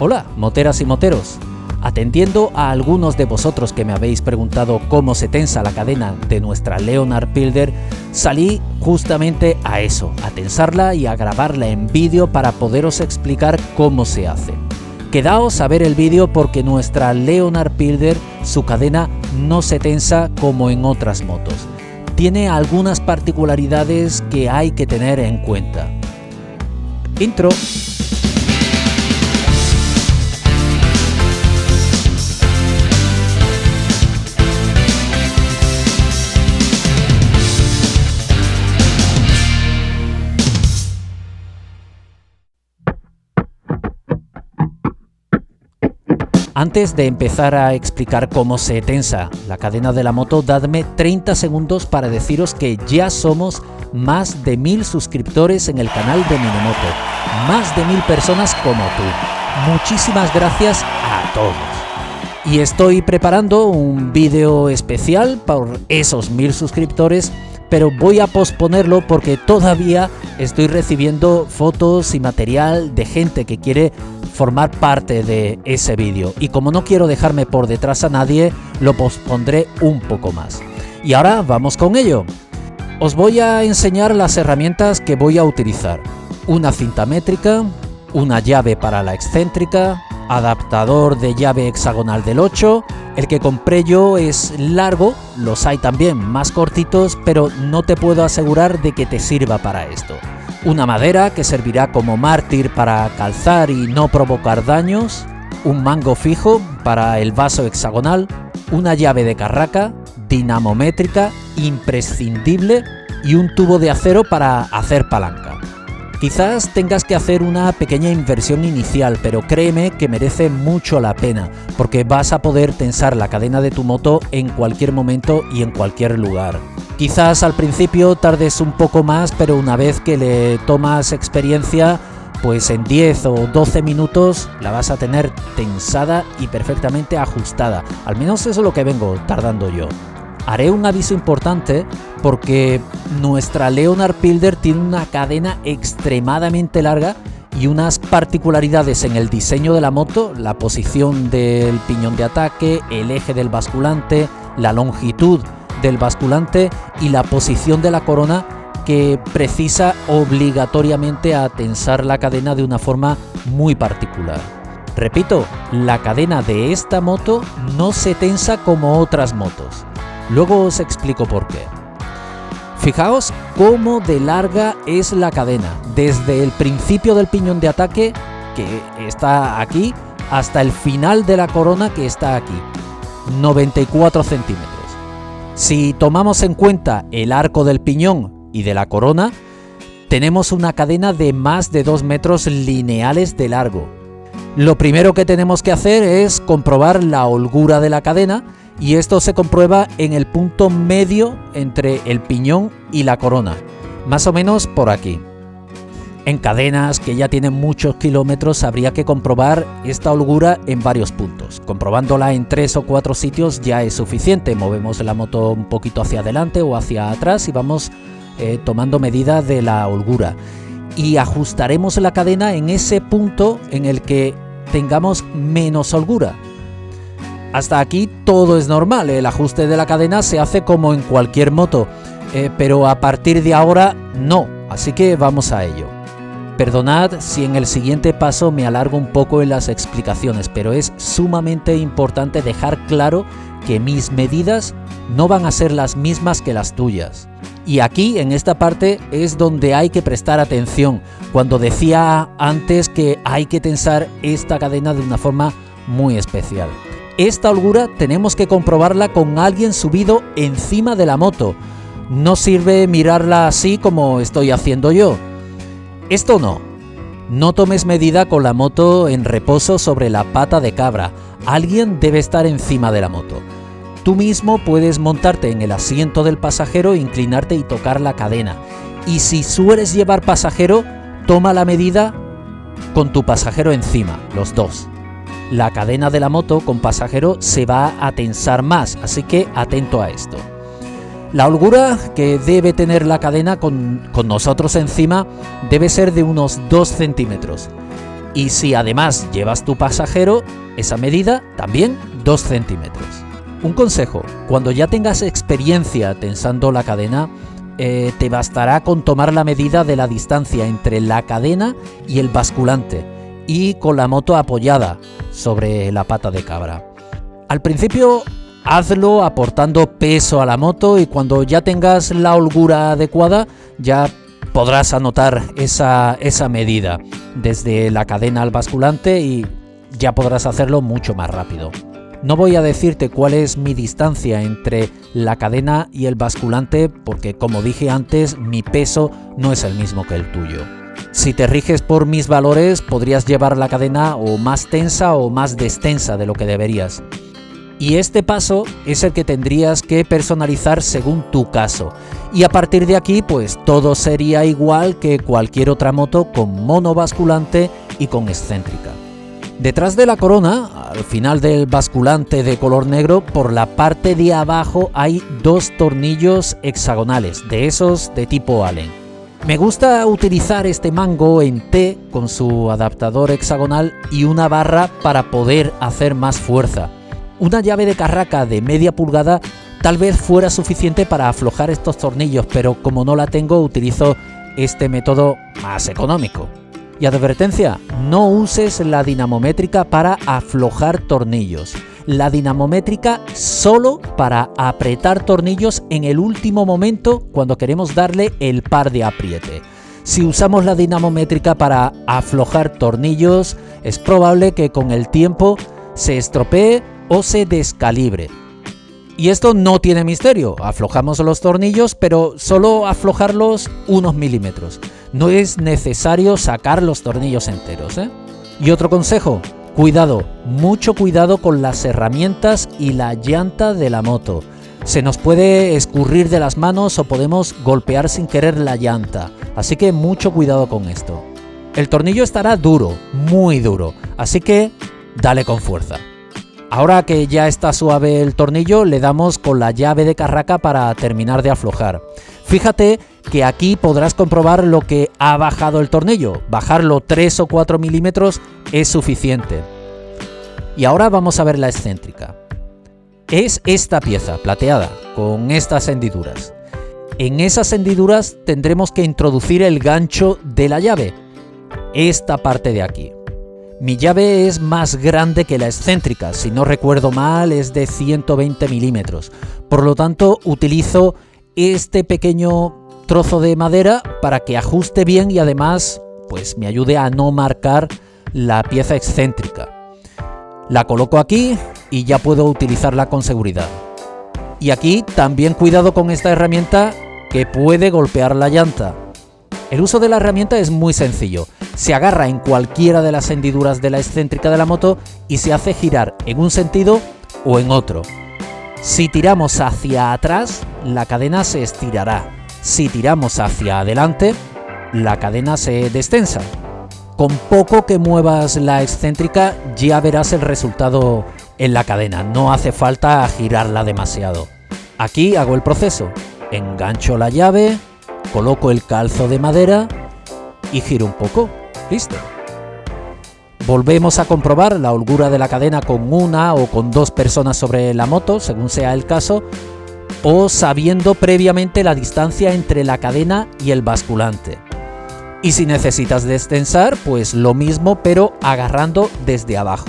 Hola, moteras y moteros. Atendiendo a algunos de vosotros que me habéis preguntado cómo se tensa la cadena de nuestra Leonard Pilder, salí justamente a eso, a tensarla y a grabarla en vídeo para poderos explicar cómo se hace. Quedaos a ver el vídeo porque nuestra Leonard Pilder, su cadena no se tensa como en otras motos. Tiene algunas particularidades que hay que tener en cuenta. Intro. Antes de empezar a explicar cómo se tensa la cadena de la moto, dadme 30 segundos para deciros que ya somos más de 1000 suscriptores en el canal de Minimoto. Más de 1000 personas como tú. Muchísimas gracias a todos. Y estoy preparando un vídeo especial por esos 1000 suscriptores, pero voy a posponerlo porque todavía estoy recibiendo fotos y material de gente que quiere formar parte de ese vídeo, y como no quiero dejarme por detrás a nadie, lo pospondré un poco más. Y ahora vamos con ello. Os voy a enseñar las herramientas que voy a utilizar: una cinta métrica, una llave para la excéntrica, adaptador de llave hexagonal del 8, el que compré yo es largo, los hay también más cortitos, pero no te puedo asegurar de que te sirva para esto. Una madera que servirá como mártir para calzar y no provocar daños, un mango fijo para el vaso hexagonal, una llave de carraca, dinamométrica, imprescindible, y un tubo de acero para hacer palanca. Quizás tengas que hacer una pequeña inversión inicial, pero créeme que merece mucho la pena, porque vas a poder tensar la cadena de tu moto en cualquier momento y en cualquier lugar. Quizás al principio tardes un poco más, pero una vez que le tomas experiencia, pues en 10 o 12 minutos la vas a tener tensada y perfectamente ajustada. Al menos eso es lo que vengo tardando yo. Haré un aviso importante porque nuestra Leonard Pilder tiene una cadena extremadamente larga y unas particularidades en el diseño de la moto, la posición del piñón de ataque, el eje del basculante, la longitud del basculante y la posición de la corona, que precisa obligatoriamente a tensar la cadena de una forma muy particular. Repito, la cadena de esta moto no se tensa como otras motos. Luego os explico por qué. Fijaos cómo de larga es la cadena, desde el principio del piñón de ataque, que está aquí, hasta el final de la corona, que está aquí, 94 centímetros. Si tomamos en cuenta el arco del piñón y de la corona, tenemos una cadena de más de 2 metros lineales de largo. Lo primero que tenemos que hacer es comprobar la holgura de la cadena, y esto se comprueba en el punto medio entre el piñón y la corona, más o menos por aquí. En cadenas que ya tienen muchos kilómetros habría que comprobar esta holgura en varios puntos. Comprobándola en 3 o 4 sitios ya es suficiente. Movemos la moto un poquito hacia adelante o hacia atrás y vamos tomando medida de la holgura. Y ajustaremos la cadena en ese punto en el que tengamos menos holgura. Hasta aquí todo es normal, el ajuste de la cadena se hace como en cualquier moto, pero a partir de ahora no, así que vamos a ello. Perdonad si en el siguiente paso me alargo un poco en las explicaciones, pero es sumamente importante dejar claro que mis medidas no van a ser las mismas que las tuyas. Y aquí, en esta parte, es donde hay que prestar atención, cuando decía antes que hay que tensar esta cadena de una forma muy especial. Esta holgura tenemos que comprobarla con alguien subido encima de la moto. No sirve mirarla así como estoy haciendo yo. Esto no. No tomes medida con la moto en reposo sobre la pata de cabra. Alguien debe estar encima de la moto. Tú mismo puedes montarte en el asiento del pasajero, inclinarte y tocar la cadena. Y si sueles llevar pasajero, toma la medida con tu pasajero encima, los dos. La cadena de la moto con pasajero se va a tensar más, así que atento a esto. La holgura que debe tener la cadena con nosotros encima debe ser de unos 2 centímetros. Y si además llevas tu pasajero, esa medida también 2 centímetros. Un consejo: cuando ya tengas experiencia tensando la cadena, te bastará con tomar la medida de la distancia entre la cadena y el basculante y con la moto apoyada sobre la pata de cabra. Al principio hazlo aportando peso a la moto y cuando ya tengas la holgura adecuada ya podrás anotar esa medida desde la cadena al basculante y ya podrás hacerlo mucho más rápido. No voy a decirte cuál es mi distancia entre la cadena y el basculante porque, como dije antes, mi peso no es el mismo que el tuyo. Si te riges por mis valores, podrías llevar la cadena o más tensa o más destensa de lo que deberías. Y este paso es el que tendrías que personalizar según tu caso. Y a partir de aquí, pues todo sería igual que cualquier otra moto con monobasculante y con excéntrica. Detrás de la corona, al final del basculante de color negro, por la parte de abajo hay 2 tornillos hexagonales, de esos de tipo Allen. Me gusta utilizar este mango en T con su adaptador hexagonal y una barra para poder hacer más fuerza. Una llave de carraca de media pulgada tal vez fuera suficiente para aflojar estos tornillos, pero como no la tengo, utilizo este método más económico. Y advertencia: no uses la dinamométrica para aflojar tornillos. La dinamométrica solo para apretar tornillos en el último momento cuando queremos darle el par de apriete. Si usamos la dinamométrica para aflojar tornillos, es probable que con el tiempo se estropee o se descalibre. Y esto no tiene misterio, aflojamos los tornillos, pero solo aflojarlos unos milímetros. No es necesario sacar los tornillos enteros, Y otro consejo: cuidado, mucho cuidado con las herramientas y la llanta de la moto. Se nos puede escurrir de las manos o podemos golpear sin querer la llanta, así que mucho cuidado con esto. El tornillo estará duro, muy duro, así que dale con fuerza. Ahora que ya está suave el tornillo, le damos con la llave de carraca para terminar de aflojar. Fíjate que aquí podrás comprobar lo que ha bajado el tornillo. Bajarlo 3 o 4 milímetros es suficiente. Y ahora vamos a ver la excéntrica. Es esta pieza plateada, con estas hendiduras. En esas hendiduras tendremos que introducir el gancho de la llave. Esta parte de aquí. Mi llave es más grande que la excéntrica, si no recuerdo mal es de 120 milímetros, por lo tanto utilizo este pequeño trozo de madera para que ajuste bien y además pues me ayude a no marcar la pieza excéntrica. La coloco aquí y ya puedo utilizarla con seguridad. Y aquí también cuidado con esta herramienta que puede golpear la llanta. El uso de la herramienta es muy sencillo. Se agarra en cualquiera de las hendiduras de la excéntrica de la moto y se hace girar en un sentido o en otro. Si tiramos hacia atrás, la cadena se estirará. Si tiramos hacia adelante, la cadena se destensa. Con poco que muevas la excéntrica ya verás el resultado en la cadena. No hace falta girarla demasiado. Aquí hago el proceso. Engancho la llave, coloco el calzo de madera y giro un poco. Listo. Volvemos a comprobar la holgura de la cadena con una o con 2 personas sobre la moto, según sea el caso, o sabiendo previamente la distancia entre la cadena y el basculante. Y si necesitas destensar, pues lo mismo, pero agarrando desde abajo.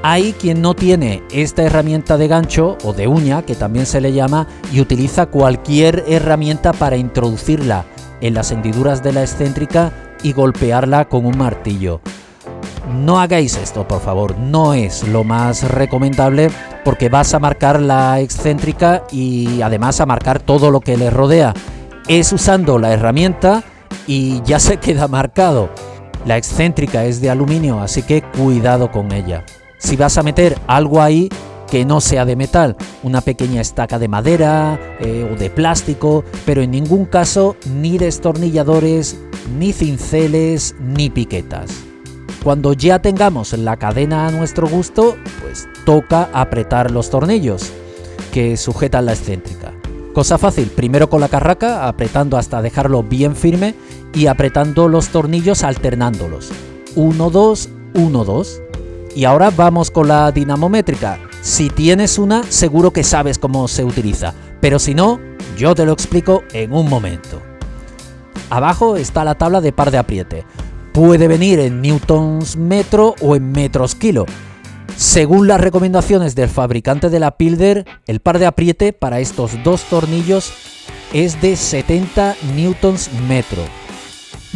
Hay quien no tiene esta herramienta de gancho o de uña, que también se le llama, y utiliza cualquier herramienta para introducirla en las hendiduras de la excéntrica y golpearla con un martillo. No hagáis esto, por favor, no es lo más recomendable porque vas a marcar la excéntrica y además a marcar todo lo que le rodea. Es usando la herramienta y ya se queda marcado. La excéntrica es de aluminio, así que cuidado con ella. Si vas a meter algo ahí, que no sea de metal, una pequeña estaca de madera o de plástico, pero en ningún caso ni destornilladores, ni cinceles, ni piquetas. Cuando ya tengamos la cadena a nuestro gusto, pues toca apretar los tornillos que sujetan la excéntrica. Cosa fácil, primero con la carraca, apretando hasta dejarlo bien firme y apretando los tornillos alternándolos. 1, 2, 1, 2. Y ahora vamos con la dinamométrica. Si tienes una, seguro que sabes cómo se utiliza, pero si no, yo te lo explico en un momento. Abajo está la tabla de par de apriete. Puede venir en newtons metro o en metros kilo. Según las recomendaciones del fabricante de la Pilder, el par de apriete para estos dos tornillos es de 70 newtons metro.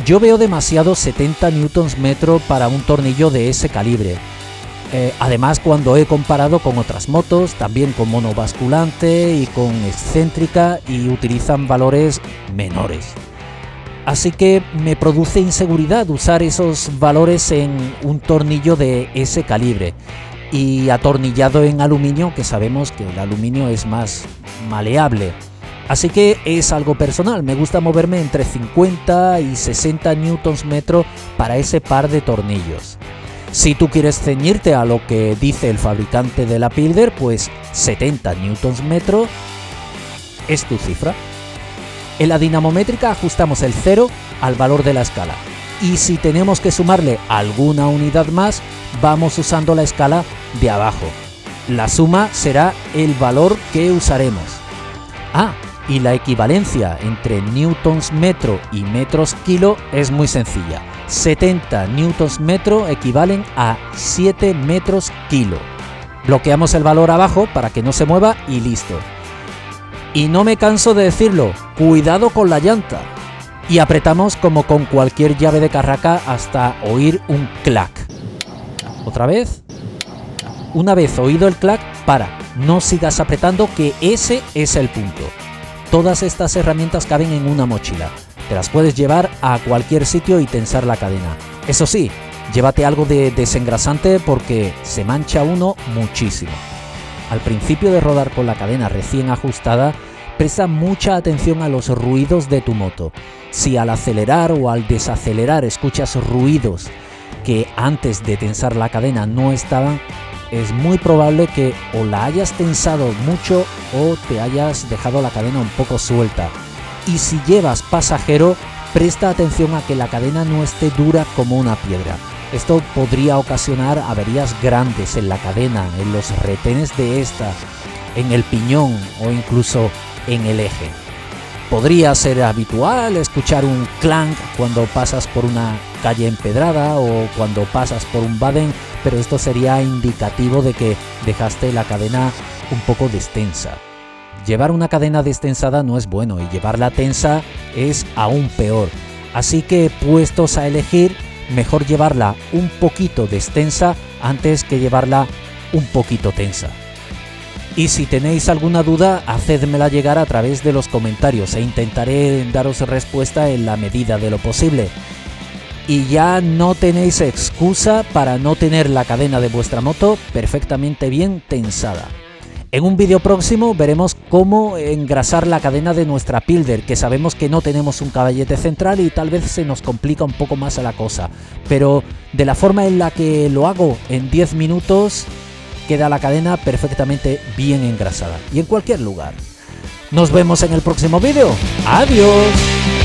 Yo veo demasiado 70 newtons metro para un tornillo de ese calibre. Además, cuando he comparado con otras motos, también con monobasculante y con excéntrica, y utilizan valores menores. Así que me produce inseguridad usar esos valores en un tornillo de ese calibre y atornillado en aluminio, que sabemos que el aluminio es más maleable. Así que es algo personal, me gusta moverme entre 50 y 60 newtons metro para ese par de tornillos. Si tú quieres ceñirte a lo que dice el fabricante de la Pilder, pues 70 newtons metro es tu cifra. En la dinamométrica ajustamos el 0 al valor de la escala. Y si tenemos que sumarle alguna unidad más, vamos usando la escala de abajo. La suma será el valor que usaremos. Y la equivalencia entre newtons metro y metros kilo es muy sencilla. 70 newtons metro equivalen a 7 metros kilo. Bloqueamos el valor abajo para que no se mueva y listo. Y no me canso de decirlo, cuidado con la llanta. Y apretamos como con cualquier llave de carraca hasta oír un clac. Otra vez. Una vez oído el clac, para. No sigas apretando, que ese es el punto. Todas estas herramientas caben en una mochila. Te las puedes llevar a cualquier sitio y tensar la cadena. Eso sí, llévate algo de desengrasante porque se mancha uno muchísimo. Al principio de rodar con la cadena recién ajustada, presta mucha atención a los ruidos de tu moto. Si al acelerar o al desacelerar escuchas ruidos que antes de tensar la cadena no estaban, es muy probable que o la hayas tensado mucho o te hayas dejado la cadena un poco suelta. Y si llevas pasajero, presta atención a que la cadena no esté dura como una piedra. Esto podría ocasionar averías grandes en la cadena, en los retenes de esta, en el piñón o incluso en el eje. Podría ser habitual escuchar un clank cuando pasas por una calle empedrada o cuando pasas por un baden, pero esto sería indicativo de que dejaste la cadena un poco destensa. Llevar una cadena destensada no es bueno y llevarla tensa es aún peor. Así que, puestos a elegir, mejor llevarla un poquito destensa antes que llevarla un poquito tensa. Y si tenéis alguna duda, hacedmela llegar a través de los comentarios e intentaré daros respuesta en la medida de lo posible. Y ya no tenéis excusa para no tener la cadena de vuestra moto perfectamente bien tensada. En un vídeo próximo veremos cómo engrasar la cadena de nuestra Pilder, que sabemos que no tenemos un caballete central y tal vez se nos complica un poco más la cosa. Pero de la forma en la que lo hago, en 10 minutos queda la cadena perfectamente bien engrasada y en cualquier lugar. Nos vemos en el próximo vídeo. ¡Adiós!